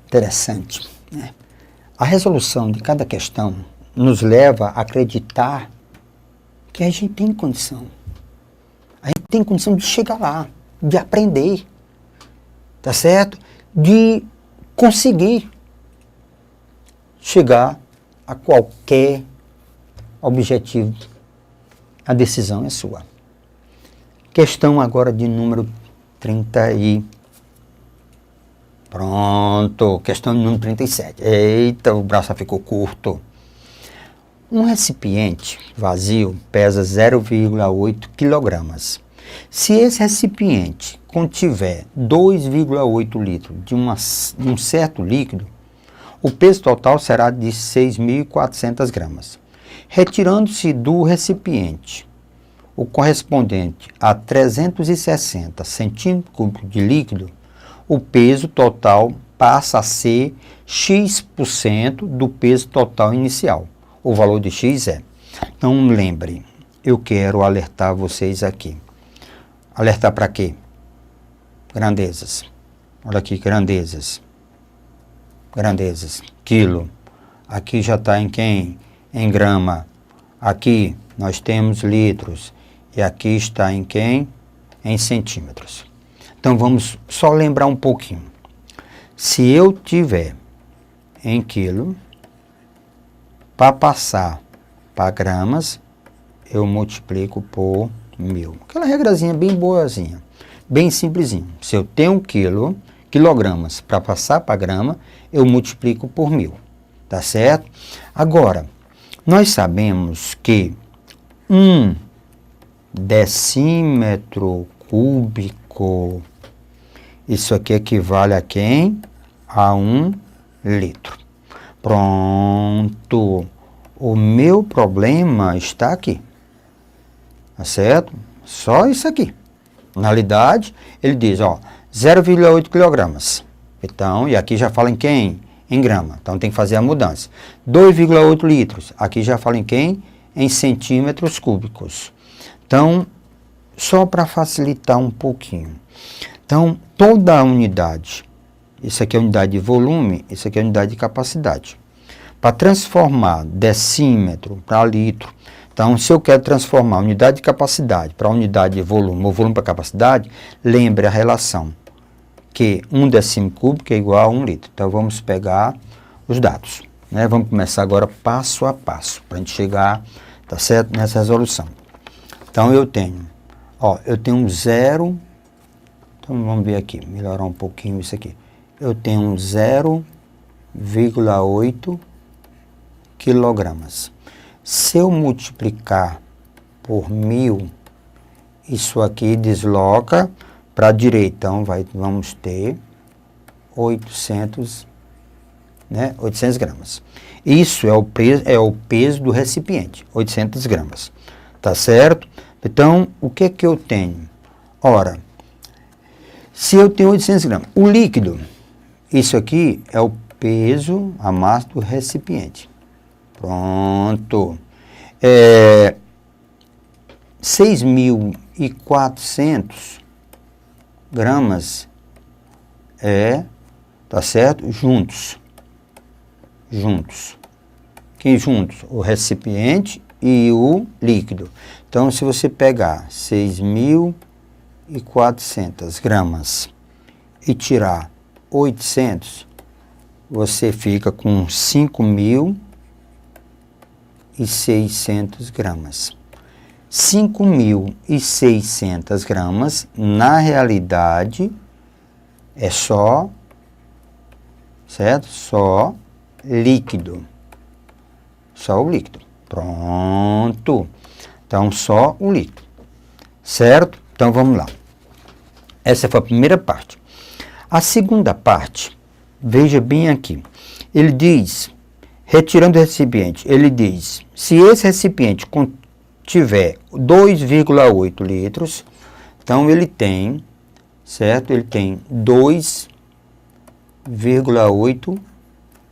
Interessante, né? A resolução de cada questão nos leva a acreditar que a gente tem condição. A gente tem condição de chegar lá, de aprender, tá certo? De conseguir chegar a qualquer objetivo. A decisão é sua. Questão agora de número 30 e... Pronto, questão de número 37. Eita, o braço ficou curto. Um recipiente vazio pesa 0,8 kg. Se esse recipiente contiver 2,8 litros de um certo líquido, o peso total será de 6.400 gramas. Retirando-se do recipiente o correspondente a 360 centímetros cúbicos de líquido, o peso total passa a ser X% do peso total inicial. O valor de X é. Então, lembre, eu quero alertar vocês aqui. Alertar para quê? Grandezas. Olha aqui, grandezas. Grandezas. Quilo. Aqui já está em quem? Em grama. Aqui nós temos litros. E aqui está em quem? Em centímetros. Então, vamos só lembrar um pouquinho. Se eu tiver em quilo, para passar para gramas, eu multiplico por 1000. Aquela regrazinha bem boazinha, bem simplesinha. Se eu tenho quilogramas para passar para grama, eu multiplico por 1000. Tá certo? Agora, nós sabemos que 1 decímetro cúbico, isso aqui equivale a quem? A 1 litro. Pronto. O meu problema está aqui. Tá certo? Só isso aqui. Na realidade, ele diz, ó, 0,8 kg. Então, e aqui já fala em quem? Em grama. Então, tem que fazer a mudança. 2,8 litros. Aqui já fala em quem? Em centímetros cúbicos. Então, só para facilitar um pouquinho. Então, toda a unidade, isso aqui é unidade de volume, isso aqui é unidade de capacidade. Para transformar decímetro para litro, então, se eu quero transformar a unidade de capacidade para unidade de volume, ou volume para capacidade, lembre a relação, que 1 decímetro cúbico é igual a 1 litro. Então, vamos pegar os dados, né? Vamos começar agora passo a passo, para a gente chegar, tá certo, nessa resolução. Então, eu tenho 0, então vamos ver aqui, melhorar um pouquinho isso aqui. Eu tenho 0,8 quilogramas. Se eu multiplicar por 1000, isso aqui desloca para a direita. Então, vamos ter 800 gramas. Isso é o peso do recipiente, 800 gramas. Tá certo? Então, o que que eu tenho? Ora, se eu tenho 800 gramas, o líquido, isso aqui é o peso, a massa do recipiente. Pronto. 6.400 gramas tá certo? Juntos. Que juntos? O recipiente e o líquido. Então, se você pegar 6.400 gramas e tirar 800, você fica com 5.600 gramas. 5.600 gramas, na realidade, é só, certo? Só líquido. Só o líquido. Pronto. Então, só o líquido. Certo? Então, vamos lá. Essa foi a primeira parte. A segunda parte, veja bem aqui. Ele diz, retirando o recipiente, ele diz, se esse recipiente tiver 2,8 litros, então ele tem, certo? Ele tem 2,8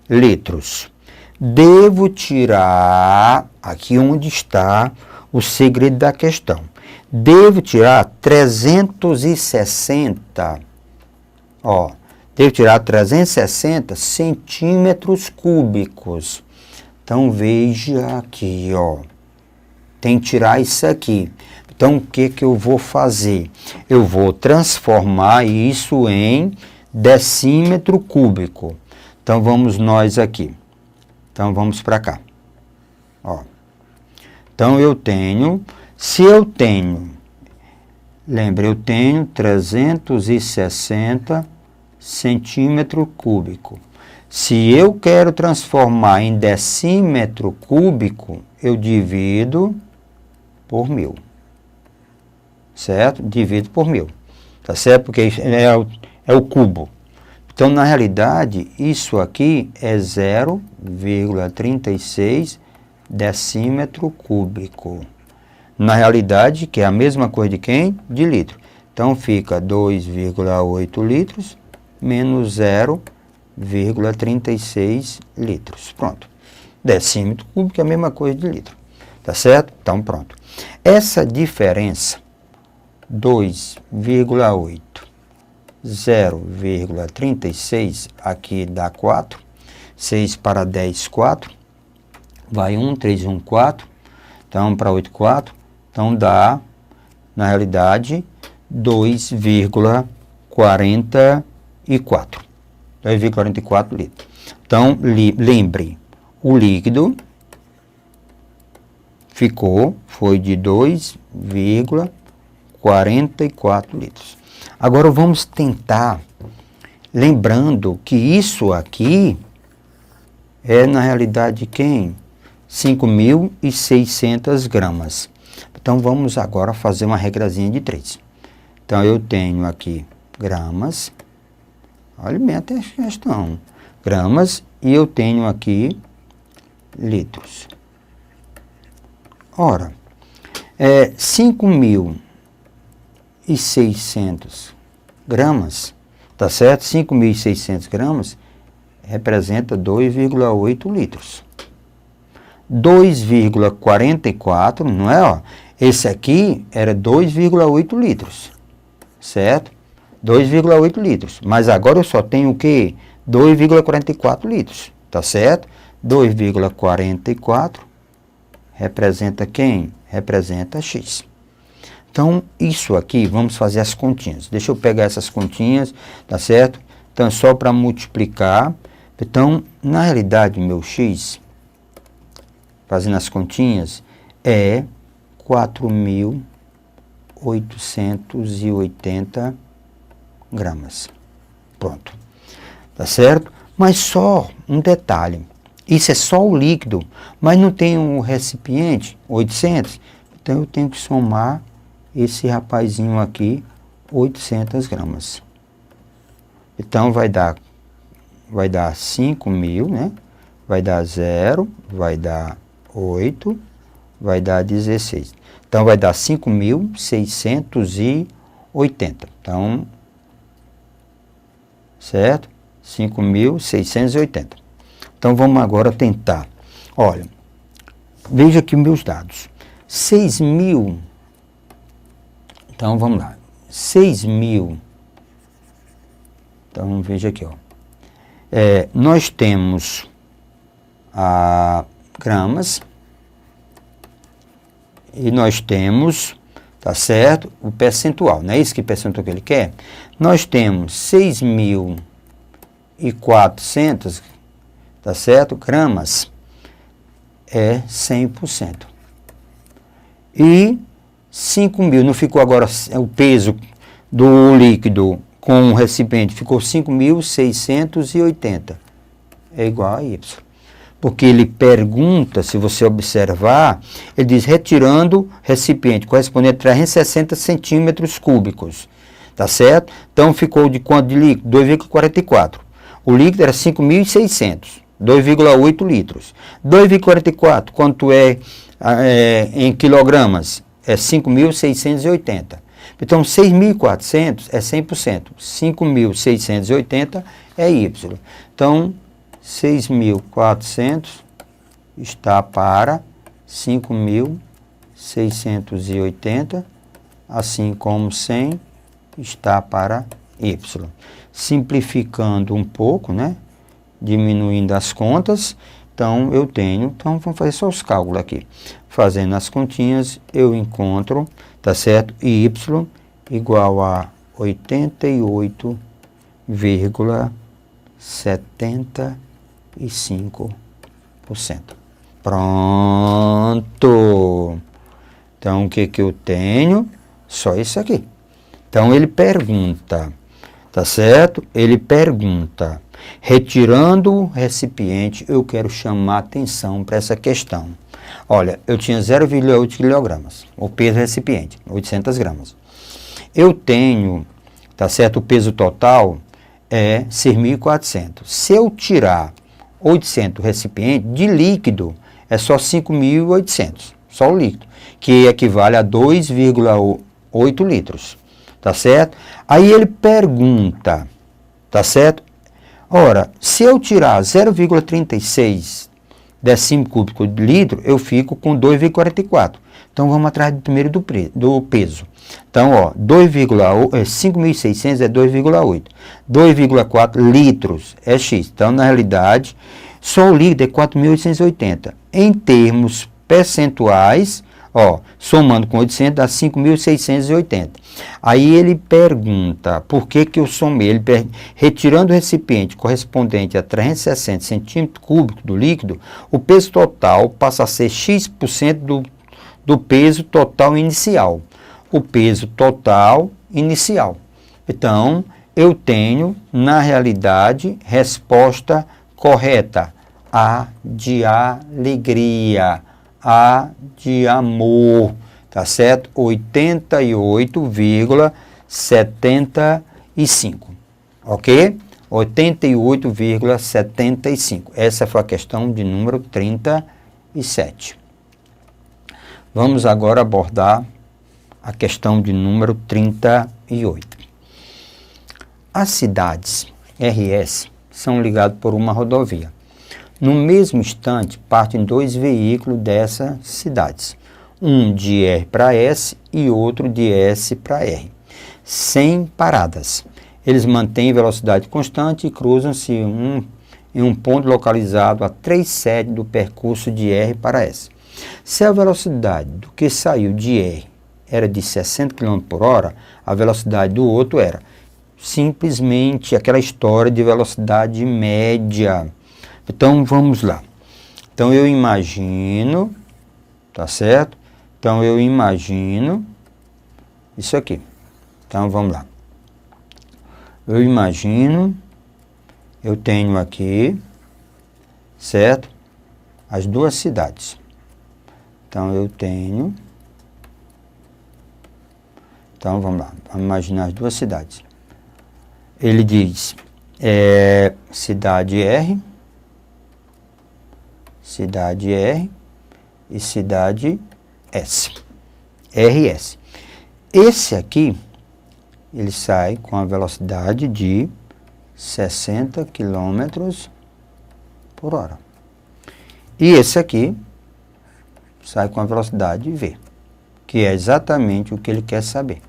litros. Devo tirar, aqui onde está o segredo da questão, devo tirar 360, Devo tirar 360 centímetros cúbicos. Então, veja aqui, ó. Tem que tirar isso aqui. Então, o que que eu vou fazer? Eu vou transformar isso em decímetro cúbico. Então, vamos nós aqui. Então, vamos para cá. Ó. Então, eu tenho... Se eu tenho... Lembra, eu tenho 360 centímetro cúbico. Se eu quero transformar em decímetro cúbico, eu divido por 1000. Certo? Divido por 1000. Tá certo? Porque é o cubo. Então, na realidade, isso aqui é 0,36 decímetro cúbico. Na realidade, que é a mesma coisa de quem? De litro. Então, fica 2,8 litros menos 0,36 litros. Pronto. Decímetro cúbico é a mesma coisa de litro. Tá certo? Então, pronto. Essa diferença, 2,8, 0,36, aqui dá 4. 6 para 10, 4. Vai 1, 3, 1, 4. Então, para 8, 4. Então, dá, na realidade, 2,44. 2,44 litros. Então, lembre, o líquido foi de 2,44 litros. Agora, vamos tentar, lembrando que isso aqui é, na realidade, quem? 5.600 gramas. Então, vamos agora fazer uma regrazinha de 3. Então, eu tenho aqui gramas. Olha bem até a questão. Gramas. E eu tenho aqui litros. Ora, 5.600 gramas, tá certo? 5.600 gramas representa 2,8 litros. 2,44, não é? Ó, esse aqui era 2,8 litros, certo? 2,8 litros. Mas agora eu só tenho o quê? 2,44 litros, tá certo? 2,44 representa quem? Representa X. Então, isso aqui, vamos fazer as continhas. Deixa eu pegar essas continhas, tá certo? Então, só para multiplicar. Então, na realidade, meu X, fazendo as continhas, é 4.880 gramas. Pronto. Tá certo? Mas só um detalhe. Isso é só o líquido, mas não tem um recipiente, 800. Então, eu tenho que somar esse rapazinho aqui, 800 gramas. Então, vai dar 5.000, né? Vai dar 0, vai dar 8, vai dar 16. Então, vai dar 5.680. Então, certo? 5.680. Então, vamos agora tentar. Olha, veja aqui meus dados. 6.000. Então, vamos lá. 6.000. Então, veja aqui, ó. Nós temos gramas e nós temos, tá certo, o percentual, não é isso que percentual que ele quer? Nós temos 6.400, tá certo, gramas, é 100%. E 5.000, não ficou agora o peso do líquido com o recipiente, ficou 5.680, é igual a Y. Porque ele pergunta, se você observar, ele diz retirando recipiente correspondente a 360 centímetros cúbicos. Tá certo? Então ficou de quanto de líquido? 2,44. O líquido era 5.600, 2,8 litros. 2,44, quanto é em quilogramas? É 5.680. Então 6.400 é 100%. 5.680 é Y. Então, 6.400 está para 5.680, assim como 100 está para Y. Simplificando um pouco, né? Diminuindo as contas, então eu tenho, então vamos fazer só os cálculos aqui. Fazendo as continhas, eu encontro, tá certo? Y igual a 88,75%. Pronto! Então, o que eu tenho? Só isso aqui. Então, ele pergunta, tá certo? Ele pergunta, retirando o recipiente, eu quero chamar atenção para essa questão. Olha, eu tinha 0,8 kg, o peso do recipiente, 800 gramas. Eu tenho, tá certo? O peso total é 6.400. Se eu tirar 800 do recipiente, de líquido, é só 5.800, só o líquido, que equivale a 2,8 litros, tá certo? Aí ele pergunta, tá certo? Ora, se eu tirar 0,36 decímetro cúbico de litro, eu fico com 2,44. Então, vamos atrás primeiro do peso. Então, ó, 5.600 é 2,8. 2,4 litros é X. Então, na realidade, só o líquido é 4.880. Em termos percentuais, ó, somando com 800 dá 5.680. Aí ele pergunta, por que eu somei? Ele retirando o recipiente correspondente a 360 centímetros cúbicos do líquido, o peso total passa a ser X% do peso total inicial. O peso total inicial. Então, eu tenho, na realidade, resposta correta. A de alegria, A de amor, tá certo? 88,75, ok? 88,75. Essa foi a questão de número 37. Vamos agora abordar a questão de número 38. As cidades RS são ligadas por uma rodovia. No mesmo instante, partem dois veículos dessas cidades, um de R para S e outro de S para R, sem paradas. Eles mantêm velocidade constante e cruzam-se em um ponto localizado a 3/7 do percurso de R para S. Se a velocidade do que saiu de R era de 60 km por hora, a velocidade do outro era simplesmente aquela história de velocidade média. Então, vamos lá. Então, eu imagino, tá certo? Então, eu imagino isso aqui. Então, vamos lá. Eu imagino, eu tenho aqui, certo? As duas cidades. Então, eu tenho... Então, vamos lá. Vamos imaginar as duas cidades. Ele diz, cidade R e cidade S, RS. Esse aqui, ele sai com a velocidade de 60 km por hora. E esse aqui sai com a velocidade V, que é exatamente o que ele quer saber.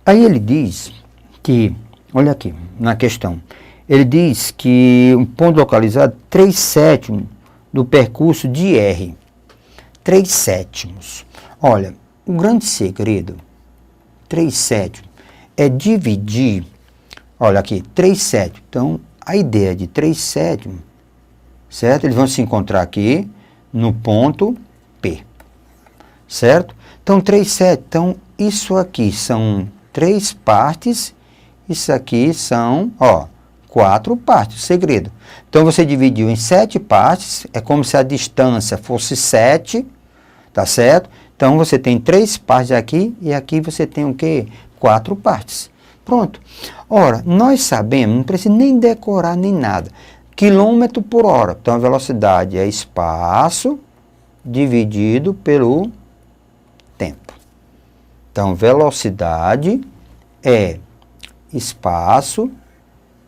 Aí ele diz que, olha aqui, na questão, ele diz que um ponto localizado 3/7 do percurso de R. 3/7. Olha, o grande segredo, 3/7, é dividir, olha aqui, 3/7. Então, a ideia de 3/7, certo? Eles vão se encontrar aqui no ponto P, certo? Então, 3/7, então, isso aqui são 3 partes, isso aqui são, ó, 4 partes, o segredo. Então, você dividiu em 7 partes, é como se a distância fosse 7, tá certo? Então, você tem 3 partes aqui, e aqui você tem o quê? 4 partes. Pronto. Ora, nós sabemos, não precisa nem decorar nem nada, quilômetro por hora. Então, a velocidade é espaço dividido pelo tempo. Então, velocidade é espaço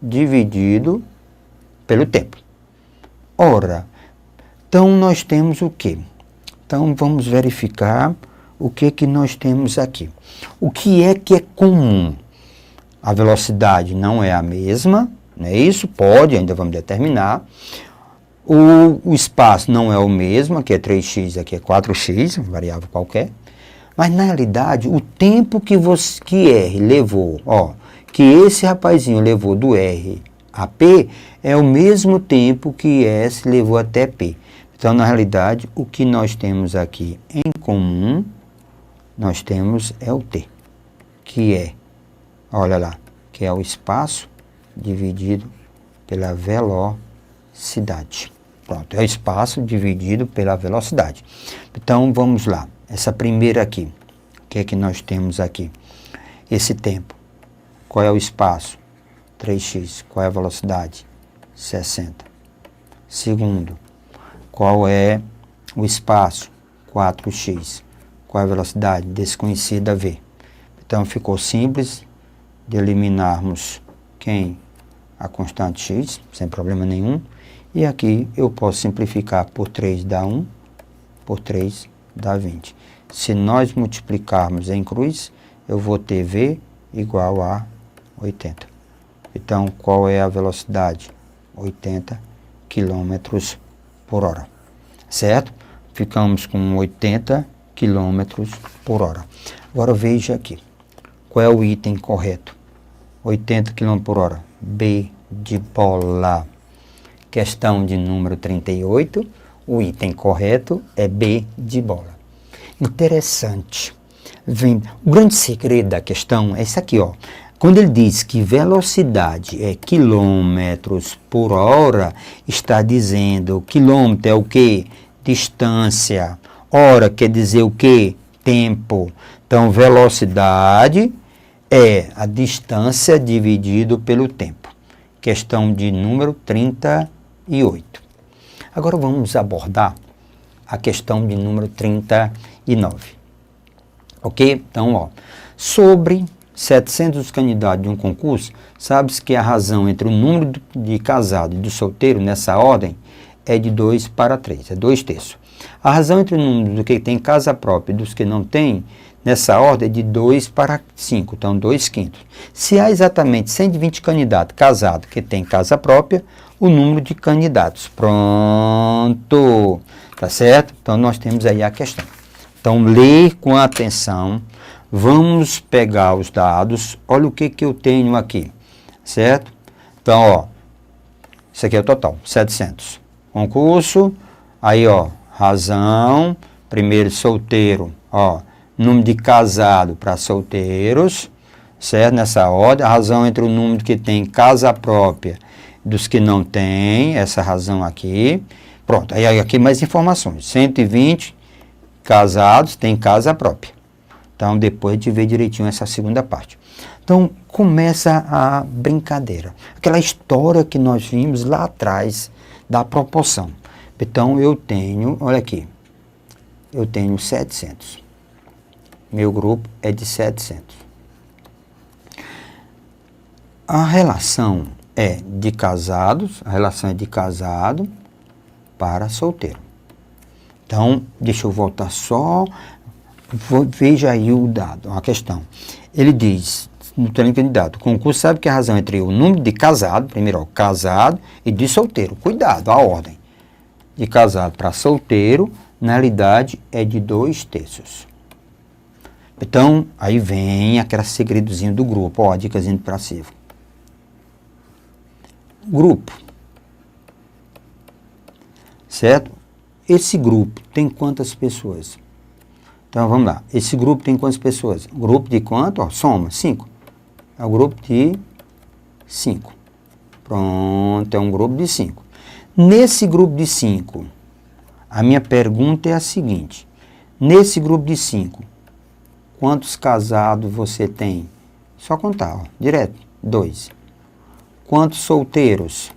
dividido pelo tempo. Ora, então nós temos o quê? Então vamos verificar o que nós temos aqui. O que é comum? a velocidade não é a mesma, não é isso? Pode, ainda vamos determinar. O espaço não é o mesmo, aqui é 3x, aqui é 4x, variável qualquer. Mas, na realidade, o tempo que R levou, que esse rapazinho levou do R a P, é o mesmo tempo que S levou até P. Então, na realidade, o que nós temos aqui em comum, nós temos é o T, que é, olha lá, que é o espaço dividido pela velocidade. Pronto, é o espaço dividido pela velocidade. Então, vamos lá. Essa primeira aqui, o que é que nós temos aqui? Esse tempo. Qual é o espaço? 3x. Qual é a velocidade? 60. Segundo, qual é o espaço? 4x. Qual é a velocidade? Desconhecida, v. Então, ficou simples de eliminarmos quem? A constante x, sem problema nenhum. E aqui eu posso simplificar por 3 dá 1, por 3 dá 20. Se nós multiplicarmos em cruz, eu vou ter v igual a 80. Então, qual é a velocidade? 80 km por hora. Certo? Ficamos com 80 km por hora. Agora veja aqui. Qual é o item correto? 80 km por hora. B de bola. Questão de número 38. O item correto é B de bola. Interessante. O grande segredo da questão é isso aqui, ó. Quando ele diz que velocidade é quilômetros por hora, está dizendo quilômetro é o quê? Distância. Hora quer dizer o quê? Tempo. Então, velocidade é a distância dividido pelo tempo. Questão de número 38. Agora vamos abordar a questão de número 39. Ok? Então, sobre 700 candidatos de um concurso, sabe-se que a razão entre o número de casado e do solteiro, nessa ordem, é de 2 para 3, é 2/3. A razão entre o número do que tem casa própria e dos que não tem, nessa ordem, é de 2 para 5, então 2/5. Se há exatamente 120 candidatos casados que têm casa própria, o número de candidatos. Pronto! Tá certo? Então, nós temos aí a questão. Então, ler com atenção. Vamos pegar os dados. Olha o que eu tenho aqui. Certo? Então, isso aqui é o total. 700. Concurso. Aí, razão. Primeiro, solteiro. Número de casado para solteiros. Certo? Nessa ordem. A razão entre o número que tem casa própria dos que não tem. Essa razão aqui. Pronto. Aí, aqui mais informações. 120 casados têm casa própria. Então, depois a gente vê direitinho essa segunda parte. Então, começa a brincadeira. Aquela história que nós vimos lá atrás da proporção. Então, eu tenho, olha aqui, eu tenho 700. Meu grupo é de 700. A relação é de casados, a relação é de casado para solteiro. Então, deixa eu voltar só... Veja aí o dado, a questão. Ele diz, no treino candidato, o concurso sabe que a razão entre o número de casado, primeiro, casado, e de solteiro. Cuidado, a ordem. De casado para solteiro, na realidade, é de 2/3. Então, aí vem aquele segredozinho do grupo, a dicasinha para cima. Grupo. Certo? Esse grupo tem quantas pessoas? Então, vamos lá. Esse grupo tem quantas pessoas? Grupo de quanto? Soma, 5. É o grupo de 5. Pronto, é um grupo de 5. Nesse grupo de 5, a minha pergunta é a seguinte. Nesse grupo de 5, quantos casados você tem? Só contar, direto. 2. Quantos solteiros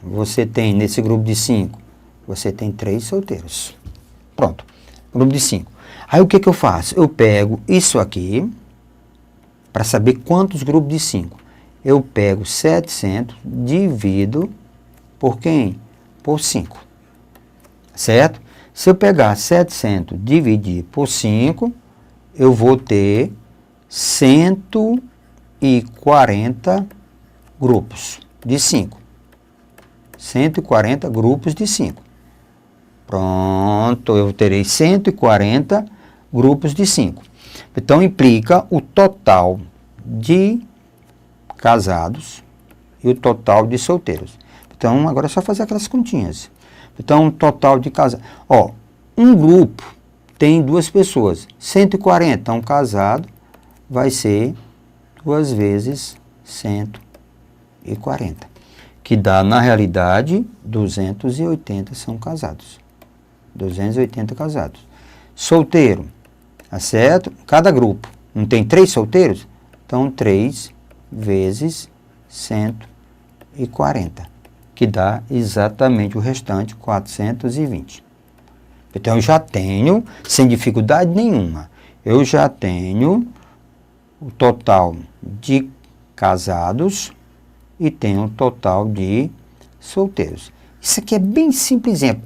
você tem nesse grupo de 5? Você tem 3 solteiros. Pronto. Grupo de 5. Aí o que eu faço? Eu pego isso aqui, para saber quantos grupos de 5. Eu pego 700, divido por quem? Por 5. Certo? Se eu pegar 700 dividir por 5, eu vou ter 120 140 grupos de 5. 140 grupos de 5. Pronto, eu terei 140 grupos de 5. Então, implica o total de casados e o total de solteiros. Então, agora é só fazer aquelas continhas. Então, o total de casados. Ó, um grupo tem 2 pessoas. 140, então, casado vai ser 2 vezes 140. Que dá, na realidade, 280 são casados. 280 casados. Solteiro, tá certo? Cada grupo não tem 3 solteiros? Então, 3 vezes 140, que dá exatamente o restante, 420. Então, eu já tenho, sem dificuldade nenhuma, eu já tenho o total de casados e tenho o total de solteiros. Isso aqui é bem simplesinho,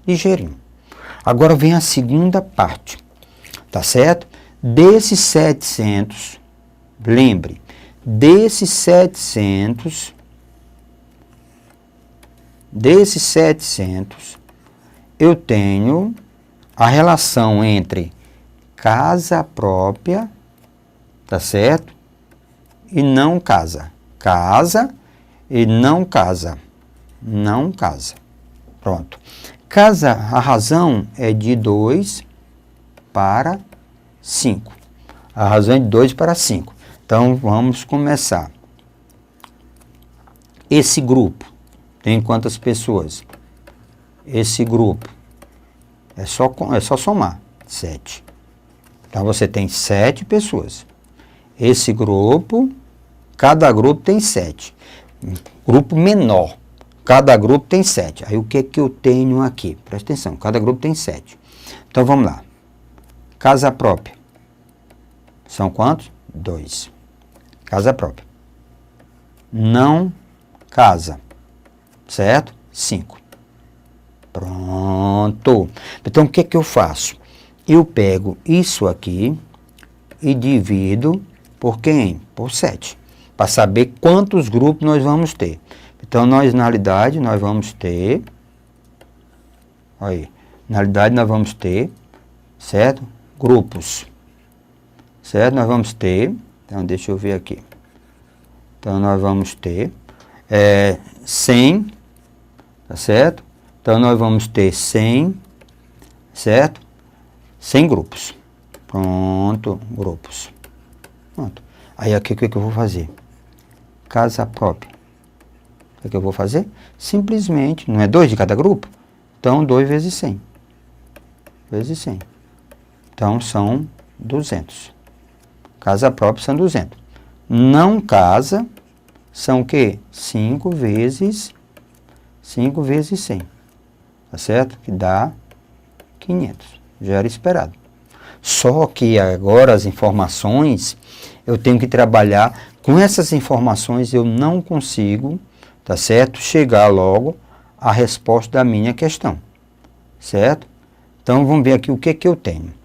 ligeirinho. Agora vem a segunda parte, tá certo? Desses 700, lembre, desses 700, eu tenho a relação entre casa própria, tá certo? E não casa. Casa e não casa. Não casa. Pronto. Casa, a razão é de 2 para 5. A razão é de 2 para 5. Então, vamos começar. Esse grupo tem quantas pessoas? Esse grupo é só somar. 7. Então, você tem 7 pessoas. Esse grupo, cada grupo tem 7. Grupo menor. Cada grupo tem 7. Aí, o que é que eu tenho aqui? Presta atenção, cada grupo tem 7. Então, vamos lá. Casa própria. São quantos? 2. Casa própria. Não casa. Certo? 5. Pronto. Então, o que é que eu faço? Eu pego isso aqui e divido por quem? Por 7. Para saber quantos grupos nós vamos ter. Então, nós, na realidade, nós vamos ter... Aí. Na realidade, nós vamos ter, certo? Grupos. Certo? Nós vamos ter... Então, deixa eu ver aqui. Então, nós vamos ter 100, tá certo? Então, nós vamos ter 100, certo? 100 grupos. Pronto, grupos. Pronto. Aí, aqui, o que eu vou fazer? Casa própria. O que eu vou fazer? Simplesmente, não é 2 de cada grupo? Então, 2 vezes 100. Vezes 100. Então, são 200. Casa própria são 200. Não casa, são o quê? 5 vezes 100. Tá certo? Que dá 500. Já era esperado. Só que agora as informações, eu tenho que trabalhar com essas informações, eu não consigo, tá certo? Chegar logo à resposta da minha questão. Certo? Então, vamos ver aqui o que eu tenho.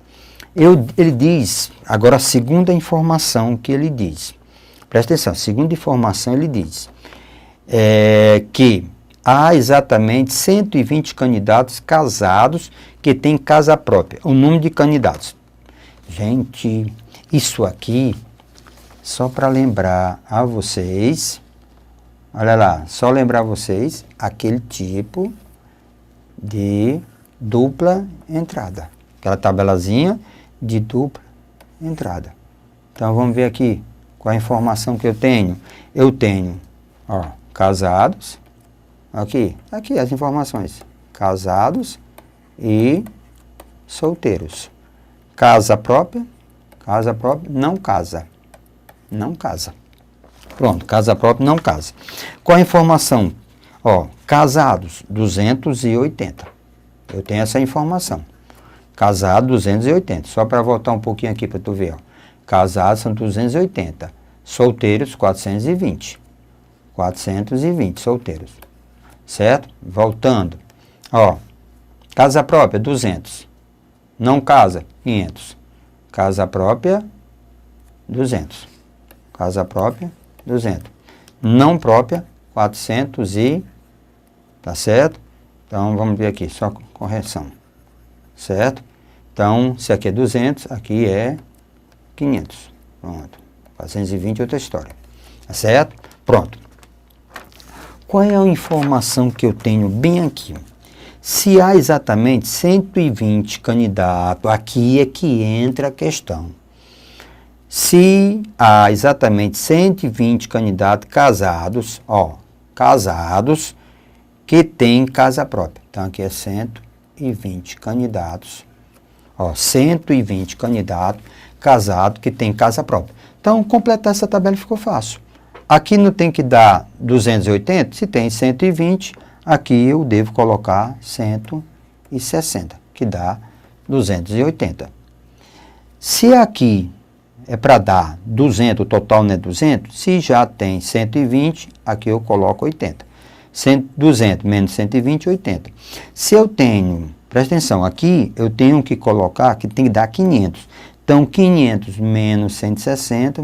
Ele diz, agora a segunda informação que ele diz. Presta atenção, a segunda informação ele diz que há exatamente 120 candidatos casados que têm casa própria. O número de candidatos. Gente, isso aqui, só para lembrar a vocês, olha lá, só lembrar a vocês aquele tipo de dupla entrada. Aquela tabelazinha de dupla entrada. Então, vamos ver aqui qual a informação que eu tenho. Eu tenho, ó, casados, aqui as informações, casados e solteiros. Casa própria, não casa. Não casa. Pronto, casa própria, não casa. Qual a informação? Ó, casados, 280. Eu tenho essa informação. Casado, 280. Só para voltar um pouquinho aqui para tu ver. Ó. Casados são 280. Solteiros, 420. 420 solteiros. Certo? Voltando. Ó, casa própria, 200. Não casa, 500. Casa própria, 200. Casa própria, 200. Não própria, 400 e... Tá certo? Então, vamos ver aqui, só correção. Certo? Então, se aqui é 200, aqui é 500. Pronto. 420 é outra história. Tá certo? Pronto. Qual é a informação que eu tenho bem aqui? Se há exatamente 120 candidatos, aqui é que entra a questão. Se há exatamente 120 candidatos casados, casados, que têm casa própria. Então, aqui é 120 candidatos, 120 candidatos casados que têm casa própria. Então, completar essa tabela ficou fácil. Aqui não tem que dar 280, se tem 120, aqui eu devo colocar 160, que dá 280. Se aqui é para dar 200, o total não é 200, se já tem 120, aqui eu coloco 80. 200 menos 120, 80. Se eu tenho, presta atenção, aqui eu tenho que colocar, que tem que dar 500. Então, 500 menos 160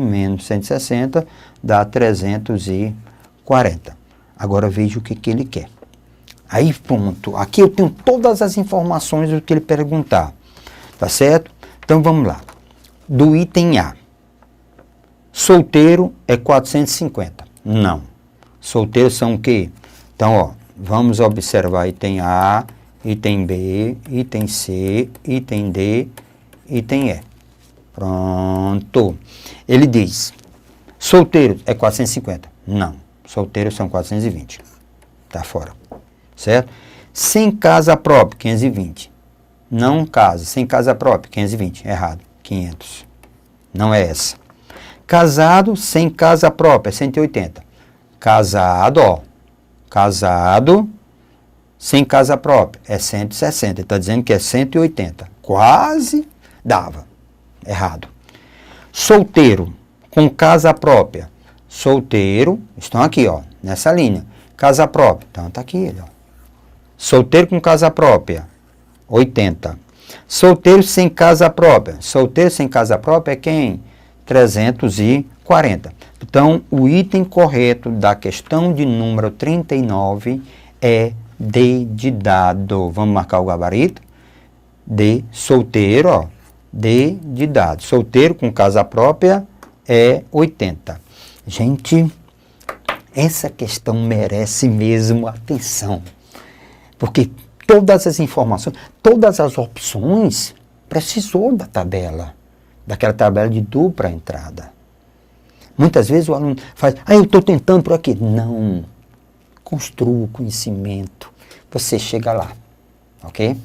dá 340. Agora veja o que ele quer. Aí, pronto. Aqui eu tenho todas as informações do que ele perguntar. Tá certo? Então, vamos lá. Do item A. Solteiro é 450. Não. Solteiros são o quê? Então, vamos observar item A, item B, item C, item D, item E. Pronto. Ele diz, solteiro é 450. Não. Solteiros são 420. Tá fora. Certo? Sem casa própria, 520. Não casa. Sem casa própria, 520. Errado. 500. Não é essa. Casado sem casa própria, 180. Casado, casado sem casa própria, é 160. Ele está dizendo que é 180. Quase dava. Errado. Solteiro com casa própria. Solteiro, estão aqui, nessa linha. Casa própria. Então, está aqui ele, Solteiro com casa própria, 80. Solteiro sem casa própria. Solteiro sem casa própria é quem? 340. Então, o item correto da questão de número 39 é D de dado. Vamos marcar o gabarito? D, solteiro, D de dado. Solteiro com casa própria é 80. Gente, essa questão merece mesmo atenção. Porque todas as informações, todas as opções, precisou da tabela. Daquela tabela de dupla entrada. Muitas vezes o aluno faz, eu estou tentando por aqui. Não. Construa o conhecimento. Você chega lá. Ok?